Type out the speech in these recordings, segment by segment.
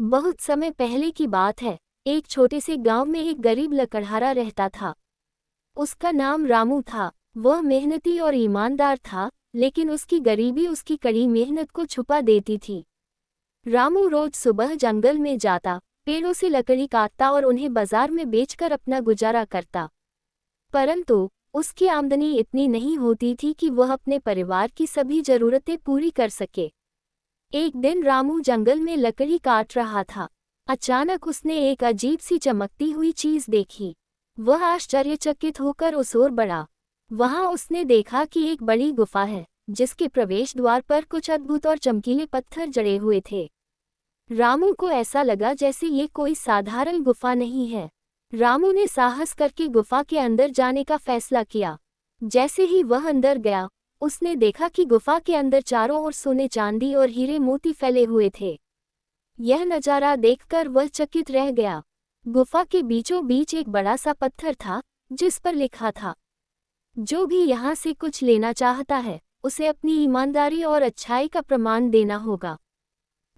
बहुत समय पहले की बात है। एक छोटे से गांव में एक गरीब लकड़हारा रहता था। उसका नाम रामू था। वह मेहनती और ईमानदार था, लेकिन उसकी गरीबी उसकी कड़ी मेहनत को छुपा देती थी। रामू रोज सुबह जंगल में जाता, पेड़ों से लकड़ी काटता और उन्हें बाजार में बेचकर अपना गुजारा करता। परंतु उसकी आमदनी इतनी नहीं होती थी कि वह अपने परिवार की सभी जरूरतें पूरी कर सके। एक दिन रामू जंगल में लकड़ी काट रहा था। अचानक उसने एक अजीब सी चमकती हुई चीज देखी। वह आश्चर्यचकित होकर उस ओर बढ़ा। वहां उसने देखा कि एक बड़ी गुफा है, जिसके प्रवेश द्वार पर कुछ अद्भुत और चमकीले पत्थर जड़े हुए थे। रामू को ऐसा लगा जैसे ये कोई साधारण गुफा नहीं है। रामू ने साहस करके गुफा के अंदर जाने का फैसला किया। जैसे ही वह अंदर गया, उसने देखा कि गुफा के अंदर चारों ओर सोने चांदी और हीरे मोती फैले हुए थे। यह नज़ारा देखकर वह चकित रह गया। गुफा के बीचों बीच एक बड़ा सा पत्थर था, जिस पर लिखा था, जो भी यहाँ से कुछ लेना चाहता है, उसे अपनी ईमानदारी और अच्छाई का प्रमाण देना होगा।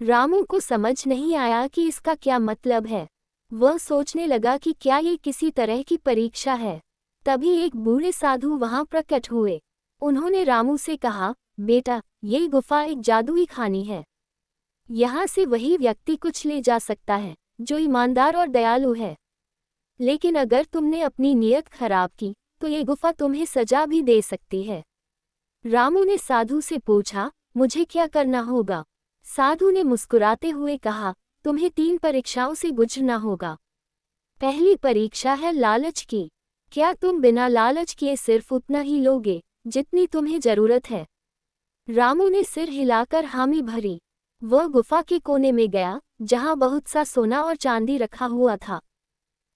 रामू को समझ नहीं आया कि इसका क्या मतलब है। वह सोचने लगा कि क्या ये किसी तरह की परीक्षा है। तभी एक बूढ़े साधु वहां प्रकट हुए। उन्होंने रामू से कहा, बेटा, ये गुफा एक जादुई खानी है। यहाँ से वही व्यक्ति कुछ ले जा सकता है जो ईमानदार और दयालु है। लेकिन अगर तुमने अपनी नीयत खराब की, तो ये गुफा तुम्हें सजा भी दे सकती है। रामू ने साधु से पूछा, मुझे क्या करना होगा? साधु ने मुस्कुराते हुए कहा, तुम्हें 3 परीक्षाओं से गुजरना होगा। पहली परीक्षा है लालच की। क्या तुम बिना लालच किए सिर्फ उतना ही लोगे जितनी तुम्हें जरूरत है? रामू ने सिर हिलाकर हामी भरी। वह गुफा के कोने में गया, जहां बहुत सा सोना और चांदी रखा हुआ था।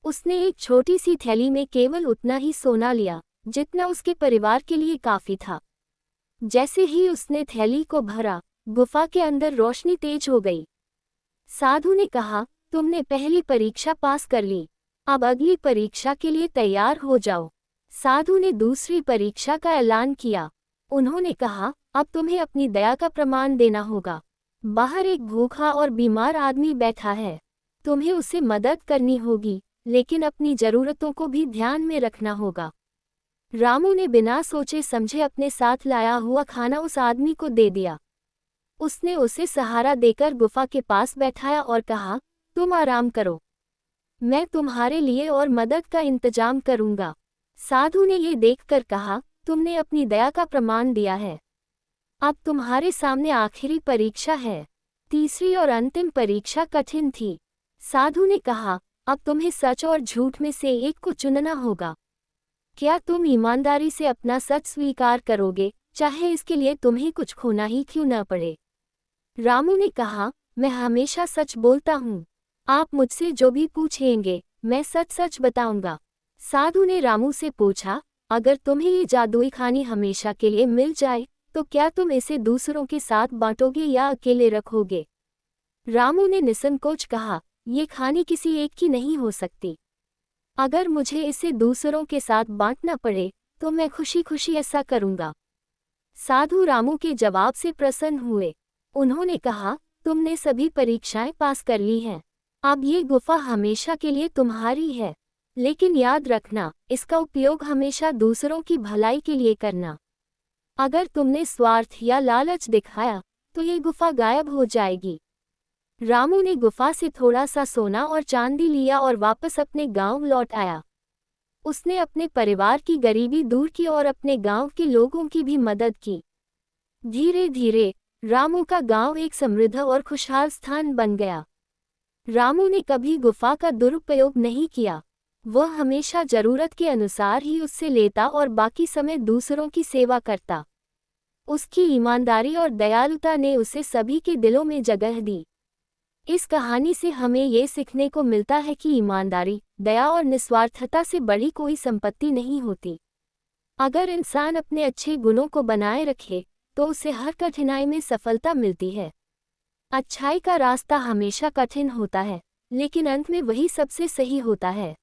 उसने एक छोटी सी थैली में केवल उतना ही सोना लिया जितना उसके परिवार के लिए काफी था। जैसे ही उसने थैली को भरा, गुफा के अंदर रोशनी तेज हो गई। साधु ने कहा, तुमने पहली परीक्षा पास कर ली, अब अगली परीक्षा के लिए तैयार हो जाओ। साधु ने दूसरी परीक्षा का ऐलान किया। उन्होंने कहा, अब तुम्हें अपनी दया का प्रमाण देना होगा। बाहर एक भूखा और बीमार आदमी बैठा है, तुम्हें उसे मदद करनी होगी, लेकिन अपनी जरूरतों को भी ध्यान में रखना होगा। रामू ने बिना सोचे समझे अपने साथ लाया हुआ खाना उस आदमी को दे दिया। उसने उसे सहारा देकर गुफा के पास बैठाया और कहा, तुम आराम करो, मैं तुम्हारे लिए और मदद का इंतजाम करूंगा। साधु ने ये देखकर कहा, तुमने अपनी दया का प्रमाण दिया है। अब तुम्हारे सामने आखिरी परीक्षा है। तीसरी और अंतिम परीक्षा कठिन थी। साधु ने कहा, अब तुम्हें सच और झूठ में से एक को चुनना होगा। क्या तुम ईमानदारी से अपना सच स्वीकार करोगे, चाहे इसके लिए तुम्हें कुछ खोना ही क्यों न पड़े? रामू ने कहा, मैं हमेशा सच बोलता हूँ। आप मुझसे जो भी पूछेंगे, मैं सच सच बताऊंगा। साधु ने रामू से पूछा, अगर तुम्हें ये जादुई खानी हमेशा के लिए मिल जाए, तो क्या तुम इसे दूसरों के साथ बांटोगे या अकेले रखोगे? रामू ने निसंकोच कहा, ये खानी किसी एक की नहीं हो सकती। अगर मुझे इसे दूसरों के साथ बांटना पड़े, तो मैं खुशी खुशी ऐसा करूंगा। साधु रामू के जवाब से प्रसन्न हुए। उन्होंने कहा, तुमने सभी परीक्षाएं पास कर ली हैं। अब ये गुफा हमेशा के लिए तुम्हारी है। लेकिन याद रखना, इसका उपयोग हमेशा दूसरों की भलाई के लिए करना। अगर तुमने स्वार्थ या लालच दिखाया, तो ये गुफा गायब हो जाएगी। रामू ने गुफा से थोड़ा सा सोना और चांदी लिया और वापस अपने गांव लौट आया। उसने अपने परिवार की गरीबी दूर की और अपने गांव के लोगों की भी मदद की। धीरे धीरे रामू का गांव एक समृद्ध और खुशहाल स्थान बन गया। रामू ने कभी गुफा का दुरुपयोग नहीं किया। वह हमेशा जरूरत के अनुसार ही उससे लेता और बाकी समय दूसरों की सेवा करता। उसकी ईमानदारी और दयालुता ने उसे सभी के दिलों में जगह दी। इस कहानी से हमें ये सीखने को मिलता है कि ईमानदारी, दया और निस्वार्थता से बड़ी कोई संपत्ति नहीं होती। अगर इंसान अपने अच्छे गुणों को बनाए रखे, तो उसे हर कठिनाई में सफलता मिलती है। अच्छाई का रास्ता हमेशा कठिन होता है, लेकिन अंत में वही सबसे सही होता है।